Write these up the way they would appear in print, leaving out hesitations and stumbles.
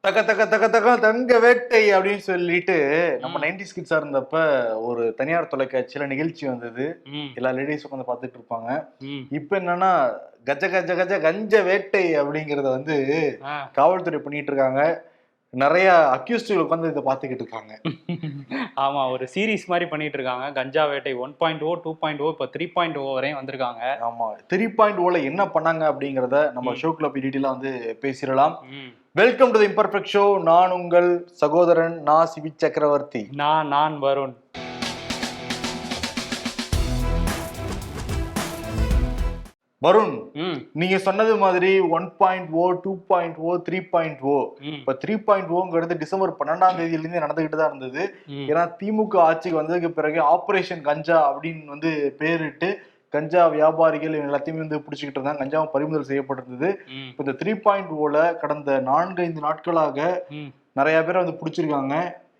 தக்க தக்க தக்க தக்க தங்க வேட்டை அப்படின்னு சொல்லிட்டு நம்ம 90s கிட்ஸா இருந்தப்ப ஒரு தனியார் தொலைக்காட்சியில நிகழ்ச்சி வந்தது. எல்லா லேடிஸும் உட்காந்து பார்த்துட்டு இருப்பாங்க. இப்ப என்னன்னா கஜ கஜ கஜ கஞ்ச வேட்டை அப்படிங்கறத வந்து காவல்துறை பண்ணிட்டு இருக்காங்க. நிறைய அக்யூஸ்டுகள் உட்காந்து இதை பார்த்துக்கிட்டு இருக்காங்க. ஆமா, ஒரு சீரீஸ் மாதிரி பண்ணிட்டு இருக்காங்க. கஞ்சா வேட்டை 1.0, 2.0, இப்போ 3.0 வரையும் வந்திருக்காங்க. ஆமா, 3.0ல என்ன பண்ணாங்க அப்படிங்கறத நம்ம ஷோக்குள்ள போய் டீட்டெயிலா வந்து பேசிடலாம். Welcome to the imperfect show. நான் உங்கள் சகோதரன் சிவி சக்கரவர்த்தி. நான் வருண். வருண், நீங்க சொன்னது மாதிரி 1.0, 2.0, 3.0. இப்ப 3.0ங்கிறது டிசம்பர் 12ஆம் தேதியிலிருந்து நடந்துகிட்டு தான் இருந்தது. ஏன்னா திமுக ஆட்சிக்கு வந்ததுக்கு பிறகு ஆபரேஷன் கஞ்சா அப்படின்னு வந்து பேரிட்டு கஞ்சா வியாபாரிகள் எல்லாத்தையுமே வந்து பிடிச்சிக்கிட்டு இருந்தாங்க. கஞ்சாவும் பறிமுதல் செய்யப்பட்டிருந்தது. இப்ப இந்த 3.0ல கடந்த 4-5 நாட்களாக நிறைய பேரை வந்து பிடிச்சிருக்காங்க.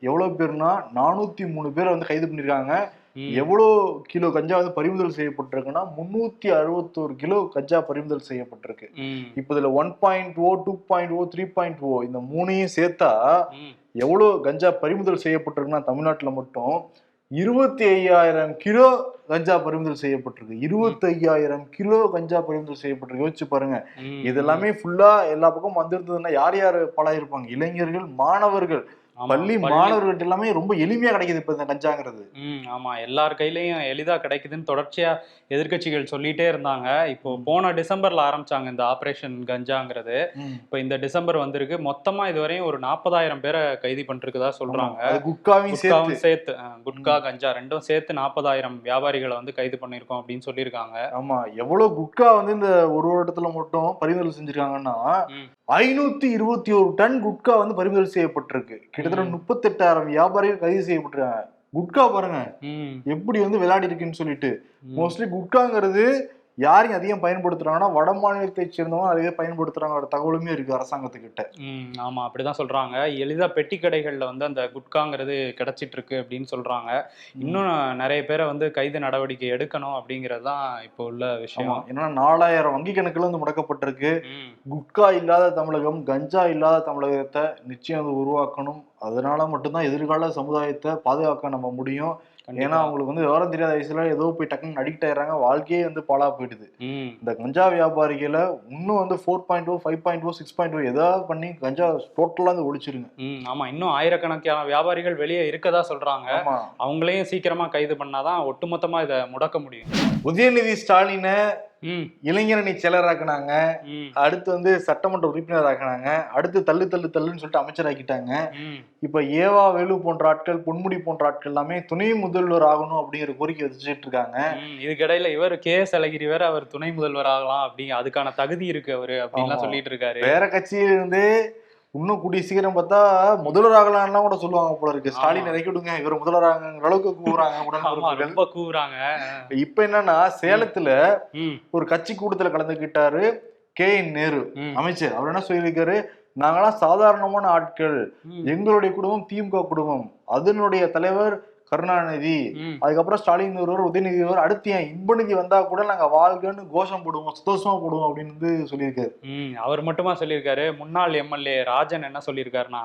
எவ்வளவு பேர்னா 403 பேரை வந்து கைது பண்ணிருக்காங்க. எவ்வளவு கிலோ கஞ்சா வந்து பறிமுதல் செய்யப்பட்டிருக்குன்னா 361 கிலோ கஞ்சா பறிமுதல் செய்யப்பட்டிருக்கு. இப்ப இதுல 1.0, 2.0, 3.0 இந்த மூணையும் சேர்த்தா எவ்வளவு கஞ்சா பறிமுதல் செய்யப்பட்டிருக்குன்னா தமிழ்நாட்டுல மட்டும் 25,000 கிலோ கஞ்சா பறிமுதல் செய்யப்பட்டிருக்கு. 25,000 கிலோ கஞ்சா பறிமுதல் செய்யப்பட்டிருக்கு. யோசிச்சு பாருங்க. இது எல்லாமே ஃபுல்லா எல்லா பக்கமும் வந்திருந்ததுன்னா யார் யாரு பழகிருப்பாங்க? இளைஞர்கள், மாணவர்கள், பள்ளி மாணவர்கள் எல்லாமே ரொம்ப எளிமையா கிடைக்குது இப்ப இந்த கஞ்சாங்கிறது. ஆமா, எல்லார் கையிலயும் எளிதா கிடைக்குதுன்னு தொடர்ச்சியா எதிர்கட்சிகள் சொல்லிட்டே இருந்தாங்க. இப்போ போன டிசம்பர்ல ஆரம்பிச்சாங்க இந்த ஆபரேஷன் கஞ்சாங்கிறது. இப்ப இந்த டிசம்பர் வந்திருக்கு. மொத்தமா இதுவரையும் ஒரு 40,000 பேரை கைது பண்ணிருக்குதா சொல்றாங்க. குட்காவும் சேர்த்து குட்கா கஞ்சா ரெண்டும் சேர்த்து 40,000 வியாபாரிகளை வந்து கைது பண்ணிருக்கோம் அப்படின்னு சொல்லியிருக்காங்க. ஆமா, எவ்வளவு குட்கா வந்து இந்த ஒரு வருடத்துல மட்டும் பறிமுதல் செஞ்சிருக்காங்கன்னா 521 டன் குட்கா வந்து பறிமுதல் செய்யப்பட்டிருக்கு. கிட்டத்தட்ட 38,000 வியாபாரிகள் கைது செய்யப்பட்டிருக்காங்க. குட்கா பாருங்க எப்படி வந்து விளையாடி இருக்குன்னு சொல்லிட்டு. மோஸ்ட்லி குட்காங்கிறது யாரையும் அதிகம் பயன்படுத்துறாங்கன்னா வட மாநிலத்தை சேர்ந்தவங்க நிறைய பயன்படுத்துறாங்க தகவலுமே இருக்கு அரசாங்கத்துக்கிட்ட. ஆமா, அப்படிதான் சொல்றாங்க. எளிதா பெட்டி கடைகள்ல வந்து அந்த குட்காங்கிறது கிடைச்சிட்டு இருக்கு அப்படின்னு சொல்றாங்க. இன்னும் நிறைய பேரை வந்து கைது நடவடிக்கை எடுக்கணும் அப்படிங்கிறது தான் இப்போ உள்ள விஷயம். ஏன்னா 4,000 வங்கி கணக்குல வந்து முடக்கப்பட்டிருக்கு. குட்கா இல்லாத தமிழகம், கஞ்சா இல்லாத தமிழகத்தை நிச்சயம் வந்து உருவாக்கணும். அதனால மட்டும்தான் எதிர்கால சமுதாயத்தை பாதுகாக்க நம்ம முடியும். ஏன்னா அவங்களுக்கு வந்து விவரம் தெரியாத வயசுல ஏதோ போய் டக்குன்னு அடிக்ட் ஆயிடுறாங்க. வாழ்க்கையே வந்து பாலா போயிடுது. இந்த கஞ்சா வியாபாரிகளை இன்னும் வந்து 4.0, 5.0, 6.0 ஏதாவது பண்ணி கஞ்சா டோட்டலா வந்து ஒழிச்சிருங்க. ஆமா, இன்னும் ஆயிரக்கணக்கான வியாபாரிகள் வெளியே இருக்கதா சொல்றாங்க. அவங்களையும் சீக்கிரமா கைது பண்ணாதான் ஒட்டுமொத்தமா இதை முடக்க முடியும். உதயநிதி ஸ்டாலினை இளைஞரணி செயலராக்குனாங்க. அடுத்து வந்து சட்டமன்ற உறுப்பினர் ஆக்கினாங்க. அடுத்து தள்ளுன்னு சொல்லிட்டு அமைச்சராக்கிட்டாங்க. இப்ப ஏவா வேலு போன்ற ஆட்கள், பொன்முடி போன்ற ஆட்கள் எல்லாமே துணை முதல்வர் ஆகணும் அப்படிங்கிற கோரிக்கை வச்சுட்டு இருக்காங்க. இதுக்கிடையில இவர் KS அழகிரி வேற அவர் துணை முதல்வர் ஆகலாம் அப்படி அதுக்கான தகுதி இருக்கு அவரு அப்படின்னு சொல்லிட்டு இருக்காரு. வேற கட்சியிலிருந்து இன்னும் கூடிய சீக்கிரம் பார்த்தா முதல்வர் ஆகலாம் கூட சொல்லுவாங்க போல இருக்கு. ஸ்டாலின் இறக்கி விடுங்க, இவர் முதல்வராங்கிற அளவுக்கு கூவுறாங்க. இப்ப என்னன்னா சேலத்துல ஒரு கட்சி கூட்டத்துல கலந்துக்கிட்டாரு KN நேரு அமைச்சர். அவர் என்ன சொல்லியிருக்காரு, நாங்களாம் சாதாரணமான ஆட்கள், எங்களுடைய குடும்பம் திமுக குடும்பம், அதனுடைய தலைவர் கருணாநிதி, அதுக்கப்புறம் ஸ்டாலின் ஒருவர், உதயநிதி ஒருவர், அடுத்து என் இன்பநிதி வந்தா கூட நாங்க வாழ்கன்னு கோஷம் போடுவோம், சந்தோஷமா போடுவோம் அப்படின்னு சொல்லியிருக்காரு. அவர் மட்டுமா சொல்லியிருக்காரு? முன்னாள் MLA ராஜன் என்ன சொல்லியிருக்காருன்னா,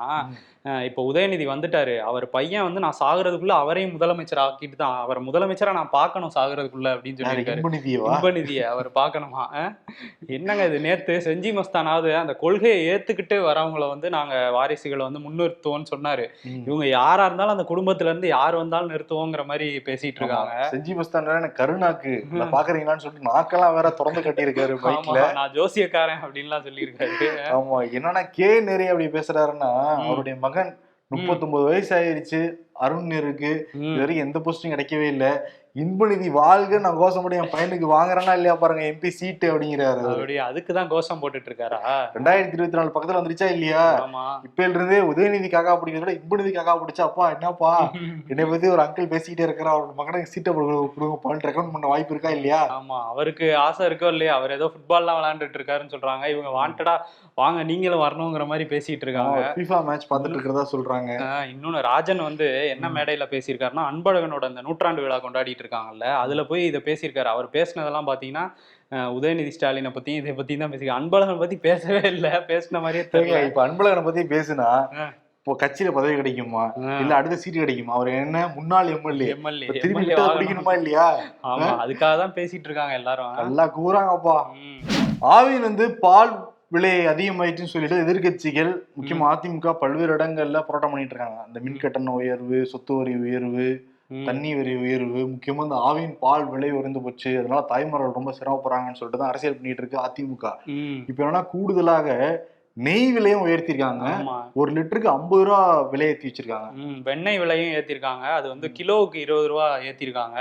இப்ப உதயநிதி வந்துட்டாரு, அவர் பையன் வந்து நான் சாகுறதுக்குள்ள அவரையும் முதலமைச்சர் ஆக்கிட்டு தான், அவர் முதலமைச்சரா நான் பார்க்கணும் சாகுறதுக்குள்ள அப்படின்னு சொல்லியிருக்காரு. இன்பநிதியை அவர் பார்க்கணுமா? என்னங்க இது, நேத்து செஞ்சி மஸ்தானாவது அந்த கொள்கையை ஏத்துக்கிட்டு வரவங்களை வந்து நாங்க வாரிசுகளை வந்து முன்னிறுத்துவோம்னு சொன்னாரு. இவங்க யாரா இருந்தாலும் அந்த குடும்பத்துல இருந்து யார் வந்தாலும் நிறுத்துவோங்கிற மாதிரி பேசிட்டு இருக்காங்க. செஞ்சி மஸ்தான் கருணாக்கு பாக்குறீங்களான்னு சொல்லிட்டு நாக்கெல்லாம் வேற திறந்து கட்டி இருக்காரு பைக்ல. நான் ஜோசியக்காரன் அப்படின்லாம் சொல்லியிருக்காரு. ஆமா, என்னன்னா KN அப்படி பேசுறாருன்னா அவருடைய மகன் 39 வயசு ஆயிருச்சு, அருண் நேருக்கு இதுவரைக்கும் எந்த போஸ்டும் கிடைக்கவே இல்லை. இன்பநிதி வாழ்க நான் கோஷம் போட்டு என் பையனுக்கு வாங்குறேன்னா இல்லையா பாருங்க MP சீட்டு அப்படிங்கிறாரு. அதுக்குதான் கோஷம் போட்டுட்டு இருக்காரா? 2024 பக்கத்துல வந்துருச்சா இல்லையா? இப்ப இருந்தே உதயநிதி காக்கா பிடிக்கிறத இன்பநிதி காக்கா பிடிச்சா, அப்பா என்னப்பா என்னை பத்தி ஒரு அங்கிள் பேசிக்கிட்டே இருக்கிறா, அவரோட மகனுக்கு சீட்டை கொடுங்க ரெக்கமெண்ட் பண்ண வாய்ப்பு இருக்கா இல்லையா? ஆமா, அவருக்கு ஆசை இருக்கோ இல்லையா? அவர் ஏதோ ஃபுட்பால்லாம் விளையாண்டுட்டு இருக்காருன்னு சொல்றாங்க. இவங்க வாண்டடா வாங்க நீங்களும் வரணுங்கிற மாதிரி பேசிட்டு இருக்காங்க. FIFA மேட்ச் பார்த்துட்டு இருக்கிறதா சொல்றாங்க. இன்னொன்னு ராஜன் வந்து என்ன மேடையில பேசியிருக்காருன்னா, அன்பழகனோட அந்த 100ஆண்டு விழா கொண்டாடிட்டு இருக்காங்கல்ல, அதுல போய் இதை பேசியிருக்காரு. அவர் பேசினதெல்லாம் பாத்தீங்கன்னா உதயநிதி ஸ்டாலினை பத்தியும் இதை பத்தியும் தான் பேசியிருக்காரு. அன்பழகன் பத்தி பேசவே இல்லை, பேசின மாதிரியே தெரியல. இப்ப அன்பழகனை பத்தி பேசினா இப்போ கட்சியில பதவி கிடைக்குமா இல்ல அடுத்த சீட்டு கிடைக்குமா? அவர் என்ன முன்னாள் எம்எல்ஏ பிடிக்கணுமா இல்லையா? ஆமா, அதுக்காக தான் பேசிட்டு இருக்காங்க எல்லாரும். நல்லா கூறாங்கப்பா. ஆவின் வந்து பால் விலை அதிகமாயிடுச்சுன்னு சொல்லிட்டு எதிர்கட்சிகள் முக்கியமா அதிமுக பல்வேறு இடங்கள்ல போராட்டம் பண்ணிட்டு இருக்காங்க. அந்த மின் கட்டண உயர்வு, சொத்து வரி உயர்வு, தண்ணி வரி உயர்வு, முக்கியமா இந்த ஆவின் பால் விலை உயர்ந்து போச்சு, அதனால தாய்மார்கள் ரொம்ப சிரமப்படுறாங்கன்னு சொல்லிட்டு தான் அரசியல் பண்ணிட்டு இருக்கு அதிமுக. இப்ப என்னன்னா கூடுதலாக நெய் விலையும் உயர்த்திருக்காங்க. 1 லிட்டருக்கு 50 ரூபா விலை ஏற்றி வச்சிருக்காங்க. வெண்ணெய் விலையும் ஏத்திருக்காங்க. அது வந்து கிலோவுக்கு 20 ரூபா ஏத்திருக்காங்க.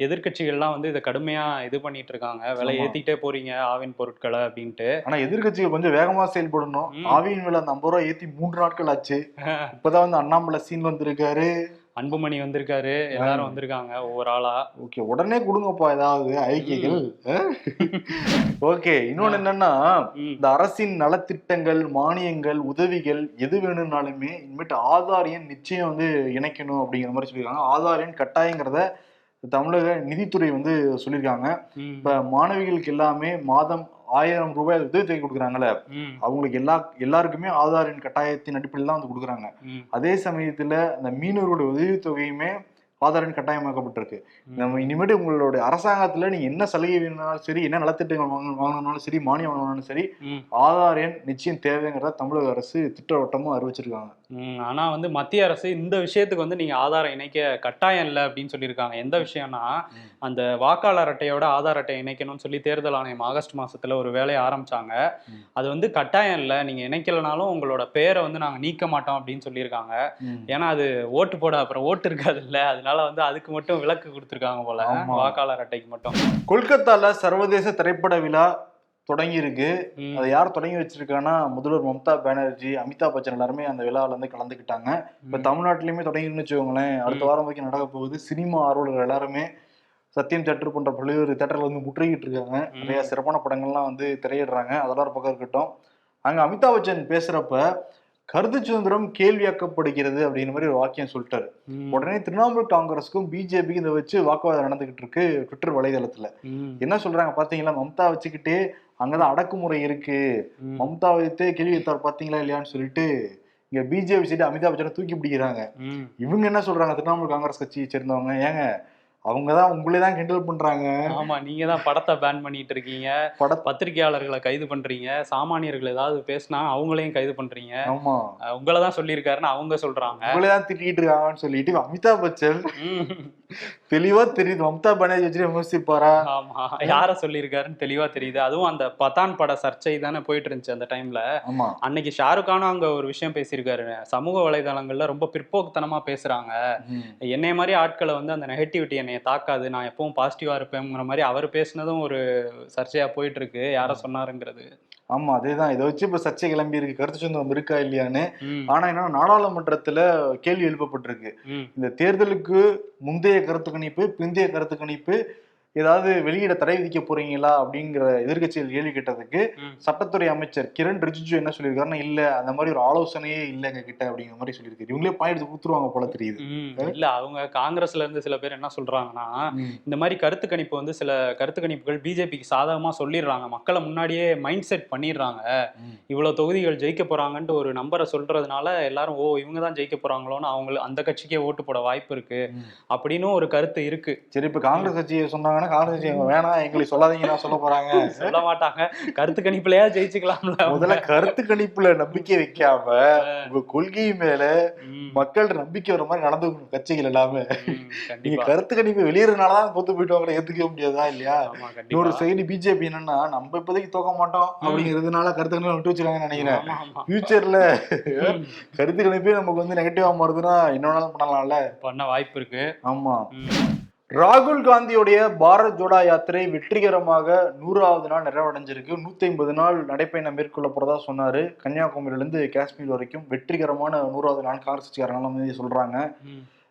எதிர்கட்சிகள்லாம் வந்து இதை கடுமையா இது பண்ணிட்டு இருக்காங்க. விலை ஏத்திட்டே போறீங்க ஆவின் பொருட்களை அப்படின்ட்டு. ஆனா எதிர்கட்சிகள் கொஞ்சம் வேகமா செயல்படணும். ஆவின் விலை அந்த 50 ரூபா ஏத்தி 3 நாட்கள் ஆச்சு. இப்பதான் வந்து அண்ணாமலை சீன் வந்திருக்காரு, அன்புமணி வந்திருக்காரு, எல்லாரும் வந்திருக்காங்க ஒவ்வொரு ஆளா. ஓகே, உடனே கொடுங்கப்பா ஏதாவது அறிக்கைகள். ஓகே, இன்னொன்னு என்னன்னா இந்த அரசின் நலத்திட்டங்கள், மானியங்கள், உதவிகள் எது வேணும்னாலுமே இனிமேட்டு ஆதார் எண் நிச்சயம் வந்து இணைக்கணும் அப்படிங்கிற மாதிரி சொல்லியிருக்காங்க. ஆதார் எண் கட்டாயங்கிறத தமிழக நிதித்துறை வந்து சொல்லியிருக்காங்க. இப்ப மாணவிகளுக்கு எல்லாமே மாதம் 1000 ரூபாய் உதவித்தொகை கொடுக்குறாங்கல்ல, அவங்களுக்கு எல்லாருக்குமே ஆதார் எண் கட்டாயத்தின் அடிப்படையில் தான் வந்து கொடுக்குறாங்க. அதே சமயத்துல அந்த மீனவர்களுடைய உதவித்தொகையுமே ஆதார் எண் கட்டாயமாக்கப்பட்டிருக்கு. நம்ம இனிமேட்டு உங்களுடைய அரசாங்கத்துல நீங்க என்ன சலுகை வேணும்னாலும் சரி, என்ன நலத்திட்டங்கள் வாங்கணும்னாலும் சரி, மானியம் வாங்கணும்னாலும் சரி, ஆதார் எண் நிச்சயம் தேவைங்கிறத தமிழக அரசு திட்டவட்டமும் அறிவிச்சிருக்காங்க. ஆனா வந்து மத்திய அரசு இந்த விஷயத்துக்கு வந்து நீங்க ஆதாரம் இணைக்க கட்டாயம் இல்லை அப்படின்னு சொல்லியிருக்காங்க. எந்த விஷயம்னா, அந்த வாக்காளர் அட்டையோட ஆதார் அட்டை இணைக்கணும்னு சொல்லி தேர்தல் ஆணையம் ஆகஸ்ட் மாசத்துல ஒரு வேலையை ஆரம்பிச்சாங்க. அது வந்து கட்டாயம் இல்லை, நீங்க இணைக்கலனாலும் உங்களோட பேரை வந்து நாங்க நீக்க மாட்டோம் அப்படின்னு சொல்லியிருக்காங்க. ஏன்னா அது ஓட்டு போட அப்புறம் ஓட்டு இருக்காது இல்ல, அதனால வந்து அதுக்கு மட்டும் விலக்கு கொடுத்துருக்காங்க போல, வாக்காளர் அட்டைக்கு மட்டும். கொல்கத்தால சர்வதேச திரைப்பட விழா தொடங்கி இருக்கு. அதை யார் தொடங்கி வச்சிருக்காங்கன்னா முதல்வர் மம்தா பானர்ஜி, அமிதாப் பச்சன் எல்லாருமே அந்த விழாவில இருந்து கலந்துக்கிட்டாங்க. இப்ப தமிழ்நாட்டிலயுமே தொடங்கிருன்னு வச்சுக்கோங்களேன், அடுத்த வாரம் வரைக்கும் நடக்க போகுது. சினிமா ஆர்வலர்கள் எல்லாருமே சத்தியம் தியேட்டர் போன்ற பல்வேறு தியேட்டர்ல வந்து முற்றுகிட்டு இருக்காங்க. நிறைய சிறப்பான படங்கள்லாம் வந்து திரையிடுறாங்க. அதெல்லாம் ஒரு பக்கம் இருக்கட்டும். அங்க அமிதாப் பச்சன் பேசுறப்ப கருத்து சுதந்திரம் கேள்வியாக்கப்படுகிறது அப்படிங்கிற மாதிரி ஒரு வாக்கியம் சொல்லிட்டாரு. உடனே திரிணாமுல் காங்கிரஸுக்கும் பிஜேபிக்கும் இதை வச்சு வாக்குவாதம் நடந்துகிட்டு இருக்கு ட்விட்டர் வலைதளத்துல. என்ன சொல்றாங்க பாத்தீங்களா, மம்தா வச்சுக்கிட்டு அங்கதான் அடக்குமுறை இருக்கு, மம்தா வைத்தே கேள்வி வைத்தார் பாத்தீங்களா இல்லையான்னு சொல்லிட்டு இங்க பிஜேபி சைடு அமிதாப் பச்சனை தூக்கி பிடிக்கிறாங்க. இவங்க என்ன சொல்றாங்க, திரிணாமுல் காங்கிரஸ் கட்சியை சேர்ந்தவங்க, ஏங்க அவங்கதான் உங்களேதான் கிண்டல் பண்றாங்க. ஆமா, நீங்க தான் படத்தை பேன் பண்ணிட்டு இருக்கீங்க, பத்திரிகையாளர்களை கைது பண்றீங்க, சாமானியர்கள் ஏதாவது பேசினா அவங்களையும் கைது பண்றீங்க, ஆமா உங்களதான் சொல்லியிருக்காருன்னு அவங்க சொல்றாங்க, உங்களேதான் திட்டிட்டு இருக்காங்கன்னு சொல்லிட்டு அமிதாப் பச்சன் தெளிவா தெரியுது மம்தா பானர்ஜி வச்சு விமர்சிப்பாரா. ஆமா, யார சொல்லியிருக்காருன்னு தெளிவா தெரியுது. அதுவும் அந்த பதான் பட சர்ச்சை தானே போயிட்டு இருந்துச்சு அந்த டைம்ல. அன்னைக்கு ஷாருக் கானும் அங்க ஒரு விஷயம் பேசியிருக்காரு, சமூக வலைதளங்கள்ல ரொம்ப பிற்போக்குத்தனமா பேசுறாங்க, என்னைய மாதிரி ஆட்களை வந்து அந்த நெகட்டிவிட்டி என்னைய தாக்காது, நான் எப்பவும் பாசிட்டிவா இருப்பேங்கிற மாதிரி அவர் பேசினதும் ஒரு சர்ச்சையா போயிட்டு இருக்கு, யார சொன்னாருங்கிறது. ஆமா, அதேதான். இதை வச்சு இப்ப சர்ச்சை கிளம்பி இருக்கு, கருத்து சுதந்திரம் இருக்கா இல்லையான்னு. ஆனா என்ன, நாடாளுமன்றத்துல கேள்வி எழுப்பப்பட்டிருக்கு, இந்த தேர்தலுக்கு முந்தைய கருத்து கணிப்பு, பிந்தைய கருத்து கணிப்பு ஏதாவது வெளியிட தடை விதிக்க போறீங்களா அப்படிங்கிற எதிர்கட்சிகள் கேள்வி கேட்டதுக்கு சட்டத்துறை அமைச்சர் கிரண் ரிஜிஜு என்ன சொல்லியிருக்காருன்னா, இல்ல அந்த மாதிரி ஒரு ஆலோசனையே இல்ல எங்க கிட்ட அப்படிங்கிற மாதிரி சொல்லியிருக்காரு. இவங்களே பாயிண்ட் கொடுத்துருவாங்க போல தெரியுது. இல்ல, அவங்க காங்கிரஸ்ல இருந்து சில பேர் என்ன சொல்றாங்கன்னா, இந்த மாதிரி கருத்து கணிப்பு வந்து சில கருத்து கணிப்புகள் பிஜேபிக்கு சாதகமா சொல்லிடுறாங்க, மக்களை முன்னாடியே மைண்ட் செட் பண்ணிடுறாங்க, இவ்வளவு தொகுதிகள் ஜெயிக்க போறாங்கன்ட்டு ஒரு நம்பரை சொல்றதுனால எல்லாரும் ஓ இவங்க தான் ஜெயிக்க போறாங்களோன்னு அவங்க அந்த கட்சிக்கே ஓட்டு போட வாய்ப்பு இருக்கு அப்படின்னு ஒரு கருத்து இருக்கு. சரி, இப்ப காங்கிரஸ் கட்சியை சொன்னாங்க, காங்கிரஸ் வேணாம் எங்களுக்கு சொல்லாதீங்க, நான் சொல்ல போறாங்க, சொல்ல மாட்டாங்க, கருத்து கணிப்புலயா ஜெயிச்சுக்கலாம்ல. முதல்ல கருத்து கணிப்புல நம்பிக்கை வைக்காம உங்க கொள்கை மேல மக்கள் நம்பிக்கை வர மாதிரி நடந்து கட்சிகள் எல்லாமே. நீங்க கருத்து கணிப்பு வெளியேறதுனாலதான் பொத்து போயிட்டு அவங்களை ஏத்துக்க முடியாதா இல்லையா? இன்னொரு சைடு பிஜேபி என்னன்னா, நம்ம இப்போதைக்கு தோக்க மாட்டோம் அப்படிங்கிறதுனால கருத்து கணிப்பு விட்டு வச்சிருக்காங்கன்னு நினைக்கிறேன். ஃபியூச்சர்ல கருத்து கணிப்பே நமக்கு வந்து நெகட்டிவா மாறுதுன்னா இன்னொன்னாலும் பண்ணலாம்ல, பண்ண வாய்ப்பு இருக்கு. ஆமா. ராகுல் காந்தியுடைய பாரத் ஜோடா யாத்திரை வெற்றிகரமாக 100வது நாள் நிறைவடைஞ்சிருக்கு. 150 நாள் நடைப்பயணம் மேற்கொள்ள போறதா சொன்னாரு. கன்னியாகுமரியிலிருந்து காஷ்மீர் வரைக்கும் வெற்றிகரமான 100வது நாள் காங்கிரஸ் கட்சிக்காரங்க சொல்றாங்க.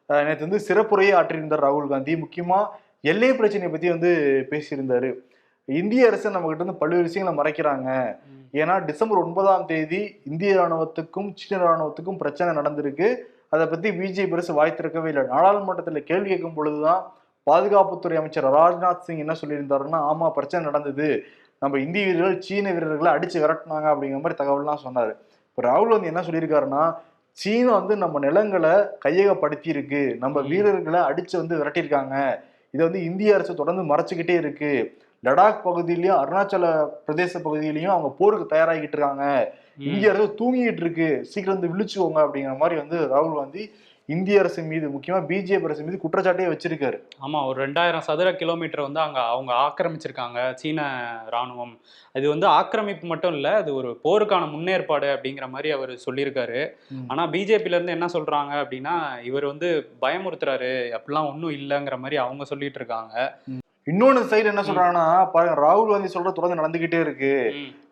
நேற்று வந்து சிறப்புரையை ஆற்றியிருந்தார் ராகுல் காந்தி. முக்கியமா எல்லை பிரச்சனையை பத்தி வந்து பேசியிருந்தாரு. இந்திய அரசு நம்ம கிட்ட வந்து பல்வேறு விஷயங்களை மறைக்கிறாங்க, ஏன்னா டிசம்பர் 9ஆம் தேதி இந்திய ராணுவத்துக்கும் சீன ராணுவத்துக்கும் பிரச்சனை நடந்திருக்கு, அதை பத்தி பிஜேபி அரசு வாய் திறக்கவே இல்லை. நாடாளுமன்றத்தில் கேள்வி கேட்கும் பொழுதுதான் பாதுகாப்புத்துறை அமைச்சர் ராஜ்நாத் சிங் என்ன சொல்லியிருந்தாருன்னா, ஆமா பிரச்சனை நடந்தது, நம்ம இந்திய வீரர்கள் சீன வீரர்களை அடிச்சு விரட்டினாங்க அப்படிங்கிற மாதிரி தகவல்லாம் சொன்னாரு. இப்போ ராகுல் வந்து என்ன சொல்லியிருக்காருன்னா, சீனா வந்து நம்ம நிலங்களை கையகப்படுத்தி இருக்கு, நம்ம வீரர்களை அடிச்சு வந்து விரட்டியிருக்காங்க, இதை வந்து இந்திய அரசு தொடர்ந்து மறைச்சுக்கிட்டே இருக்கு, லடாக் பகுதியிலயும் அருணாச்சல பிரதேச பகுதியிலயும் அவங்க போருக்கு தயாராகிட்டு இருக்காங்க, இந்திய அரசு தூங்கிட்டு இருக்கு, சீக்கிரம் வந்து விழிச்சுவோங்க அப்படிங்கிற மாதிரி வந்து ராகுல் காந்தி இந்திய அரசு மீது, முக்கியமா பிஜேபி அரசு மீது குற்றச்சாட்டே வச்சிருக்காரு. ஆமா, ஒரு 2000 சதுர கிலோமீட்டர் வந்து அவங்க ஆக்கிரமிச்சிருக்காங்க சீன ராணுவம். இது வந்து ஆக்கிரமிப்பு மட்டும் இல்ல, அது ஒரு போருக்கான முன்னேற்பாடு அப்படிங்கிற மாதிரி அவர் சொல்லியிருக்காரு. ஆனா பிஜேபில இருந்து என்ன சொல்றாங்க அப்படின்னா, இவர் வந்து பயமுறுத்துறாரு, அப்படிலாம் ஒன்றும் இல்லைங்கிற மாதிரி அவங்க சொல்லிட்டு இருக்காங்க. இன்னொன்னு சைடு என்ன சொல்றாங்கன்னா, பாருங்க ராகுல் காந்தி சொல்ற தொடர்ந்து நடந்துகிட்டே இருக்கு.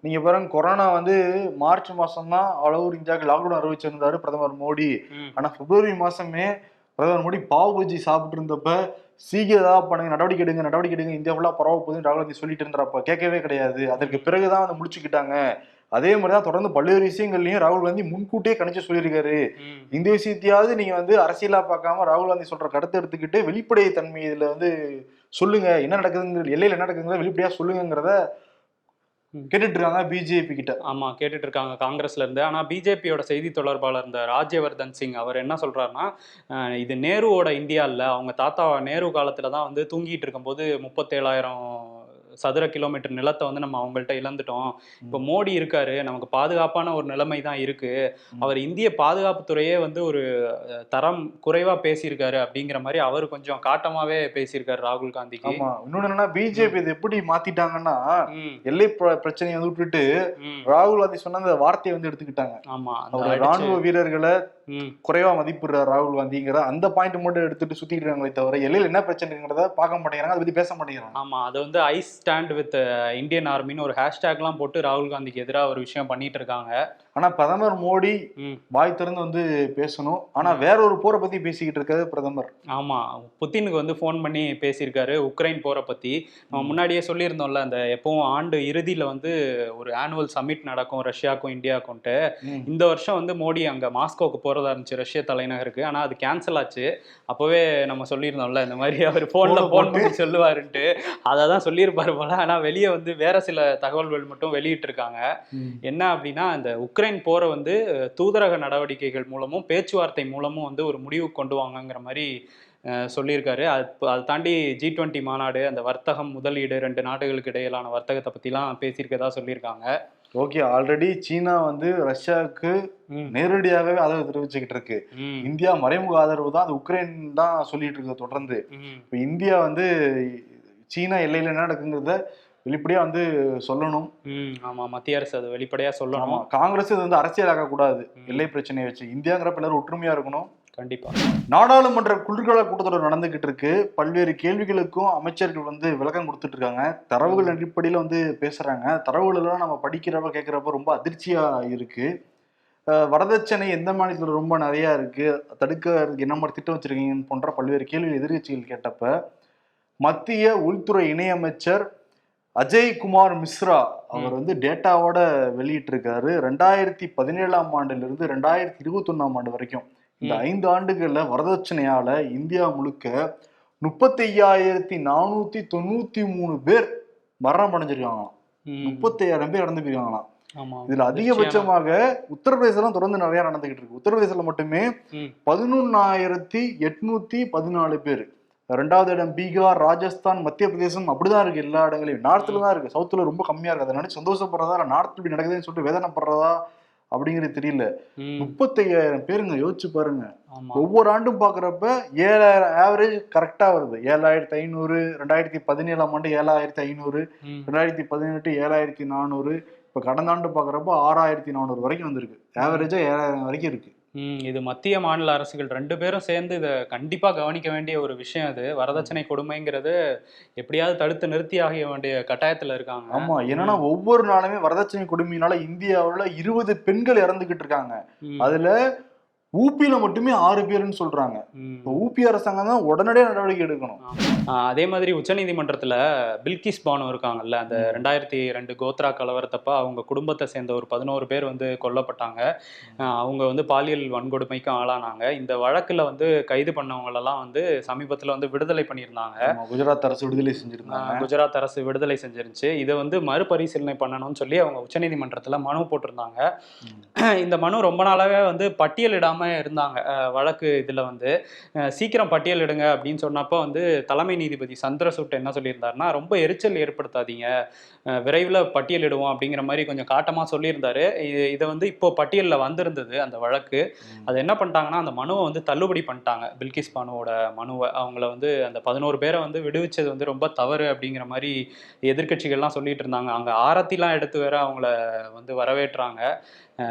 நீங்க பாருங்க, கொரோனா வந்து மார்ச் மாசம் தான் ஆல் ஓவர் இந்தியாவுக்கு லாக்டவுன் அறிவிச்சிருந்தாரு பிரதமர் மோடி. ஆனா பிப்ரவரி மாசமே பிரதமர் மோடி பாவ் பஜ்ஜி சாப்பிட்டு இருந்தப்ப சீக்கிரம் ஏதாவது பண்ணுங்க, நடவடிக்கை எடுங்க, இந்தியா ஃபுல்லா பரவ போகுதுன்னு ராகுல் காந்தி சொல்லிட்டு இருந்தப்ப கேட்கவே கிடையாது. அதற்கு பிறகுதான் வந்து முடிச்சுக்கிட்டாங்க. அதே மாதிரிதான் தொடர்ந்து பல்வேறு விஷயங்கள்லயும் ராகுல் காந்தி முன்கூட்டியே கணிச்சு சொல்லியிருக்காரு. இந்த விஷயத்தையாவது நீங்க வந்து அரசியலா பார்க்காம ராகுல் காந்தி சொல்ற கருத்தை எடுத்துக்கிட்டு வெளிப்படை தன்மை இதுல வந்து சொல்லுங்க, என்ன நடக்குதுங்க, எல்லையில என்ன நடக்குதுங்கிறத வெளிப்படையா சொல்லுங்கிறத கேட்டுட்டு இருக்காங்க பிஜேபி கிட்ட. ஆமா, கேட்டுட்டு இருக்காங்க காங்கிரஸ்ல இருந்து. ஆனா பிஜேபியோட செய்தி தொடர்பாளர் இந்த ராஜ்யவர்தன் சிங் அவர் என்ன சொல்றாருன்னா, இது நேருவோட இந்தியா இல்ல, அவங்க தாத்தா நேரு காலத்துலதான் வந்து தூங்கிட்டு இருக்கும்போது 37,000 சதுர கிலோமீட்டர் நிலத்தை வந்து நம்ம அவங்கள்ட்ட இழந்துட்டோம். இப்போ மோடி இருக்காரு, நமக்கு பாதுகாப்பான ஒரு நிலைமை தான் இருக்கு, அவர் இந்திய பாதுகாப்புத்துறையே வந்து ஒரு தரம் குறைவா பேசியிருக்காரு அப்படிங்கிற மாதிரி அவர் கொஞ்சம் காட்டமாவே பேசியிருக்காரு ராகுல் காந்திக்கு. ஆமா, இன்னொன்னு என்னன்னா பிஜேபி இது எப்படி மாத்திட்டாங்கன்னா, எல்லை பிரச்சனையை வந்து விட்டுட்டு ராகுல் காந்தி சொன்ன அந்த வார்த்தையை வந்து எடுத்துக்கிட்டாங்க. ஆமா, ராணுவ வீரர்களை குறைவா மதிப்பிடுறார் ராகுல் காந்திங்கிற அந்த பாயிண்ட் மட்டும் எடுத்துட்டு சுத்திட்டு இருக்காங்களே தவிர எல்லையில் என்ன பிரச்சனைங்கிறத பார்க்க மாட்டேங்கிறாங்க, அதை பத்தி பேச மாட்டேங்கிறாங்க. ஆமா, அது வந்து ஐ ஸ்டாண்ட் வித் இந்தியன் ஆர்மின்னு ஒரு ஹேஷ்டேக்லாம் போட்டு ராகுல் காந்திக்கு எதிராக ஒரு விஷயம் பண்ணிட்டு இருக்காங்க. ஆனா பிரதமர் மோடி வாய் திறந்து வந்து பேசணும், ஆனா வேற ஒரு போரை பத்தி பேசிக்கிட்டு இருக்காரு பிரதமர். ஆமா, புத்தினுக்கு வந்து போன் பண்ணி பேசியிருக்காரு உக்ரைன் போரை பத்தி. நம்ம முன்னாடியே சொல்லியிருந்தோம்ல, அந்த எப்பவும் ஆண்டு இறுதியில வந்து ஒரு ஆனுவல் சமிட் நடக்கும் ரஷ்யாவுக்கும் இந்தியாவுக்கும்ட்டு. இந்த வருஷம் வந்து மோடி அங்க மாஸ்கோவுக்கு போறதா இருந்துச்சு, ரஷ்ய தலைநகருக்கு. ஆனா அது கேன்சல் ஆச்சு. அப்பவே நம்ம சொல்லியிருந்தோம்ல, இந்த மாதிரி அவர் போன் பண்ணி சொல்லுவாருன்ட்டு. அதான் சொல்லியிருப்பாரு போல. ஆனா வெளியே வந்து வேற சில தகவல்கள் மட்டும் வெளியிட்டு இருக்காங்க. என்ன அப்படின்னா, இந்த உக்ரைன் போரை வந்து தூதரக நடவடிக்கைகள் மூலமும் பேச்சுவார்த்தை மூலமும் வந்து ஒரு முடிவுக்கு கொண்டு வாங்கங்கிற மாதிரி சொல்லியிருக்காரு. அதை தாண்டி G20 மாநாடு, அந்த வர்த்தகம் முதலீடு 2 நாடுகளுக்கு இடையிலான வர்த்தகத்தை பத்திலாம் பேசியிருக்கதா சொல்லியிருக்காங்க. ஓகே, ஆல்ரெடி சீனா வந்து ரஷ்யாவுக்கு நேரடியாகவே ஆதரவு தெரிவிச்சுக்கிட்டு இருக்கு. இந்தியா மறைமுக ஆதரவு தான், அது உக்ரைன் தான் சொல்லிட்டு இருக்கு தொடர்ந்து. இப்ப இந்தியா வந்து சீனா எல்லையில என்ன நடக்குங்கிறத வெளிப்படையா வந்து சொல்லணும். ஆமா, மத்திய அரசு அது வெளிப்படையா சொல்லணும். காங்கிரஸ் இது வந்து அரசியலாக்க கூடாது, எல்லை பிரச்சனையை வச்சு இந்தியாங்கிறப்ப எல்லாரும் ஒற்றுமையா இருக்கணும். கண்டிப்பா. நாடாளுமன்ற குளிர்கால கூட்டத்தொடர் நடந்துகிட்டு இருக்கு. பல்வேறு கேள்விகளுக்கும் அமைச்சர்கள் வந்து விளக்கம் கொடுத்துட்டு இருக்காங்க. தரவுகள் அடிப்படையில வந்து பேசுறாங்க. தரவுகள் எல்லாம் நம்ம படிக்கிறப்ப கேட்கிறப்ப ரொம்ப அதிர்ச்சியா இருக்கு. வரதட்சணை எந்த மாநிலத்தில் ரொம்ப நிறைய இருக்கு, தடுக்கிறதுக்கு என்ன மாதிரி திட்டம் வச்சிருக்கீங்கன்னு போன்ற பல்வேறு கேள்விகள் எதிர்கட்சிகள் கேட்டப்ப மத்திய உள்துறை இணையமைச்சர் அஜய் குமார் மிஸ்ரா அவர் வந்து டேட்டாவோட வெளியிட்டு இருக்காரு. 2017ஆம் ஆண்டுல இருந்து 2021ஆம் ஆண்டு வரைக்கும் இந்த 5 ஆண்டுகள்ல வரதட்சணையால இந்தியா முழுக்க 35,493 பேர் மரணம் அடைஞ்சிருக்காங்களாம். 35,000 பேர் இறந்து போயிருக்காங்களாம். இதுல அதிகபட்சமாக உத்தரப்பிரதேசம் தொடர்ந்து நிறைய நடந்துகிட்டு இருக்கு. உத்தரப்பிரதேசத்துல மட்டுமே 11,814 பேர். 2வது இடம் பீகார், ராஜஸ்தான், மத்திய பிரதேசம் அப்படிதான் இருக்கு. எல்லா இடங்களையும் நார்த்ல தான் இருக்கு, சவுத்துல ரொம்ப கம்மியா இருக்கு. அதை நினைச்சு சந்தோஷப்படுறதா இல்ல நார்த் இப்படி நடக்குதுன்னு சொல்லிட்டு வேதனைப்படுறதா அப்படிங்கிறது தெரியல. 35,000 பேருங்க, யோசிச்சு பாருங்க. ஒவ்வொரு ஆண்டும் பாக்குறப்ப 7,000 ஆவரேஜ் கரெக்டா வருது. 7,500, 2017ஆம் ஆண்டு 7,500, 2018 7,400, இப்ப கடந்த ஆண்டு பாக்குறப்ப 6,400 வரைக்கும் வந்திருக்கு. ஆவரேஜா 7,000 வரைக்கும் இருக்கு. இது மத்திய மாநில அரசுகள் 2 பேரும் சேர்ந்து இதை கண்டிப்பா கவனிக்க வேண்டிய ஒரு விஷயம். அது வரதட்சணை கொடுமைங்கிறது எப்படியாவது தடுத்து நிறுத்தி ஆக வேண்டிய கட்டாயத்துல இருக்காங்க. ஆமா, ஏன்னா ஒவ்வொரு நாளுமே வரதட்சணை கொடுமையினால இந்தியாவுல 20 பெண்கள் இறந்துகிட்டு இருக்காங்க. அதுல ஊபியில மட்டுமே 6 பேருன்னு சொல்றாங்க. ஊபி அரசாங்கம் தான் உடனடியாக நடவடிக்கை எடுக்கணும். அதே மாதிரி உச்சநீதிமன்றத்துல பில்கிஸ் பானு இருக்காங்கல்ல, அந்த 2002 கோத்ரா கலவரத்தப்ப அவங்க குடும்பத்தை சேர்ந்த ஒரு 11 பேர் வந்து கொல்லப்பட்டாங்க. அவங்க வந்து பாலியல் வன்கொடுமைக்கும் ஆளானாங்க. இந்த வழக்குல வந்து கைது பண்ணவங்களெல்லாம் வந்து சமீபத்துல வந்து விடுதலை பண்ணியிருந்தாங்க. குஜராத் அரசு விடுதலை செஞ்சிருந்தாங்க. குஜராத் அரசு விடுதலை செஞ்சிருந்துச்சு. இதை வந்து மறுபரிசீலனை பண்ணணும்னு சொல்லி அவங்க உச்சநீதிமன்றத்துல மனு போட்டிருந்தாங்க. இந்த மனு ரொம்ப நாளாவே வந்து பட்டியலிடாம இருந்தாங்க. வழக்கு இதுல வந்து சீக்கிரம் பட்டியலிடுங்க அப்படின்னு சொன்னப்போ வந்து தலைமை நீதிபதி சந்திரசூட் என்ன சொல்லியிருந்தாருன்னா, ரொம்ப எரிச்சல் ஏற்படுத்தாதீங்க, விரைவில் பட்டியலிடுவோம் அப்படிங்கிற மாதிரி கொஞ்சம் காட்டமா சொல்லியிருந்தாரு. இதை வந்து இப்போ பட்டியலில் வந்திருந்தது அந்த வழக்கு. அதை என்ன பண்ணிட்டாங்கன்னா, அந்த மனுவை வந்து தள்ளுபடி பண்ணிட்டாங்க. பில்கிஸ் பானுவோட மனுவை அவங்கள வந்து அந்த 11 பேரை வந்து விடுவிச்சது வந்து ரொம்ப தவறு அப்படிங்கிற மாதிரி எதிர்கட்சிகள்லாம் சொல்லிட்டு இருந்தாங்க. அங்கே ஆரத்திலாம் எடுத்து வேற அவங்கள வந்து வரவேற்றாங்க.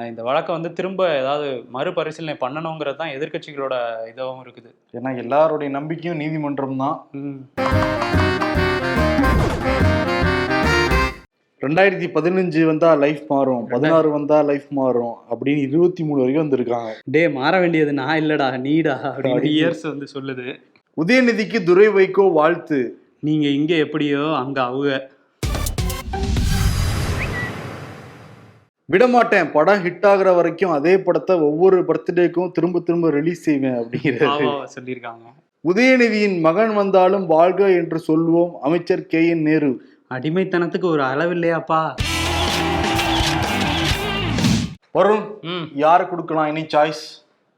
இந்த வழக்கை வந்து திரும்ப ஏதாவது மறுபரிசீலனை பண்ணணுங்கிறது தான் எதிர்கட்சிகளோட இதாகவும் இருக்குது. ஏன்னா எல்லாருடைய நம்பிக்கையும் நீதிமன்றம் தான். 2015 வந்தா லைஃப் மாறும், 16 வந்தா லைஃப் மாறும் அப்படின்னு 23 வரைக்கும் வந்திருக்காங்க. மாற வேண்டியது நான் இல்லடா நீடா அப்படின்னு இயர்ஸ் வந்து சொல்லுது. உதயநிதிக்கு துரை வைகோ வாழ்த்து. நீங்க இங்க எப்படியோ அங்க அவங்க. விடமாட்டேன், படம் ஹிட் ஆகுற வரைக்கும் அதே படத்தை ஒவ்வொரு பர்த்டேக்கும் திரும்ப திரும்ப ரிலீஸ் செய்வேன் அப்படிங்கிறது சொல்லியிருக்காங்க. உதயநிதியின் மகன் வந்தாலும் வாழ்க என்று சொல்வோம், அமைச்சர் KN நேரு. அடிமைத்தனத்துக்கு ஒரு அளவு இல்லையாப்பா. வருண், யாரு கொடுக்கலாம் இனி சாய்ஸ்?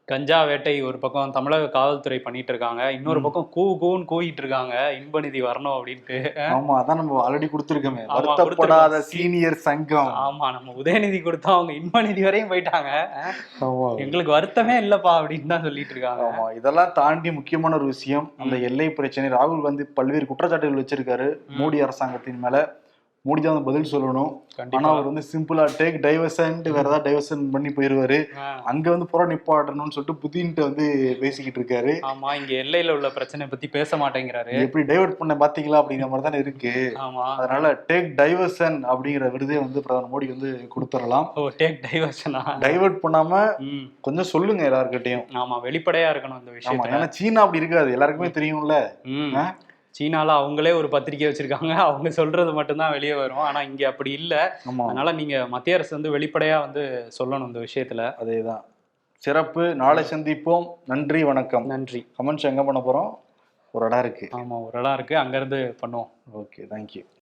கஞ்சா வேட்டை ஒரு பக்கம் தமிழக காவல்துறை பண்ணிட்டு இருக்காங்க, இன்னொரு பக்கம் கூன்னு கூவிட்டு இருக்காங்க இன்பநிதி வரணும் அப்படின்ட்டு. ஆமா, அதான் நம்ம ஆல்ரெடி கொடுத்துருக்கோமே, வருத்தப்படாத சீனியர் சங்கம். ஆமா, நம்ம உதயநிதி கொடுத்தா அவங்க இன்பநிதி வரையும் போயிட்டாங்க. எங்களுக்கு வருத்தமே இல்லப்பா அப்படின்னு தான் சொல்லிட்டு இருக்காங்க. ஆமா, இதெல்லாம் தாண்டி முக்கியமான ஒரு விஷயம், அந்த எல்லை பிரச்சனை. ராகுல் வந்து பல்வேறு குற்றச்சாட்டுகள் வச்சிருக்காரு மோடி அரசாங்கத்தின் மேல. மோடி தான் பதில் சொல்லணும். ஆனா அவர் வந்து சிம்பிளா டேக் டைவர்சன் வேற ஏதாவது டைவர்சன் பண்ணி போயிருவாரு. அங்க வந்து புற நிப்பாட்டணும்னு சொல்லிட்டு புதின்ட்டு வந்து பேசிக்கிட்டு இருக்காரு. ஆமா, இங்க எல்லையில உள்ள பிரச்சனை பத்தி பேச மாட்டேங்கிறாரு. எப்படி டைவர்ட் பண்ண பாத்தீங்களா அப்படிங்கிற மாதிரி தானே இருக்கு. ஆமா, அதனால டேக் டைவர்சன் அப்படிங்கிற விருதே வந்து பிரதமர் மோடி வந்து கொடுத்துடலாம். டேக் டைவர்சனா, டைவர்ட் பண்ணாம கொஞ்சம் சொல்லுங்க எல்லார்கிட்டையும். ஆமா, வெளிப்படையா இருக்கணும் இந்த விஷயம். ஏன்னா சீனா அப்படி இருக்காது, எல்லாருக்குமே தெரியும்ல. சீனால அவங்களே ஒரு பத்திரிகை வச்சிருக்காங்க, அவங்க சொல்றது மட்டும்தான் வெளியே வரும். ஆனா இங்க அப்படி இல்ல. அதனால நீங்க மத்திய அரசு வந்து வெளிப்படையா வந்து சொல்லணும் இந்த விஷயத்துல. அதேதான் சிறப்பு. நாளை சந்திப்போம். நன்றி, வணக்கம். நன்றி. கமெண்ட்ஸ் எங்க பண்ண போறோம்? ஒரு இடம் இருக்கு. ஆமா, ஒரு இடம் இருக்கு, அங்க இருந்து பண்ணுவோம். Okay, thank you.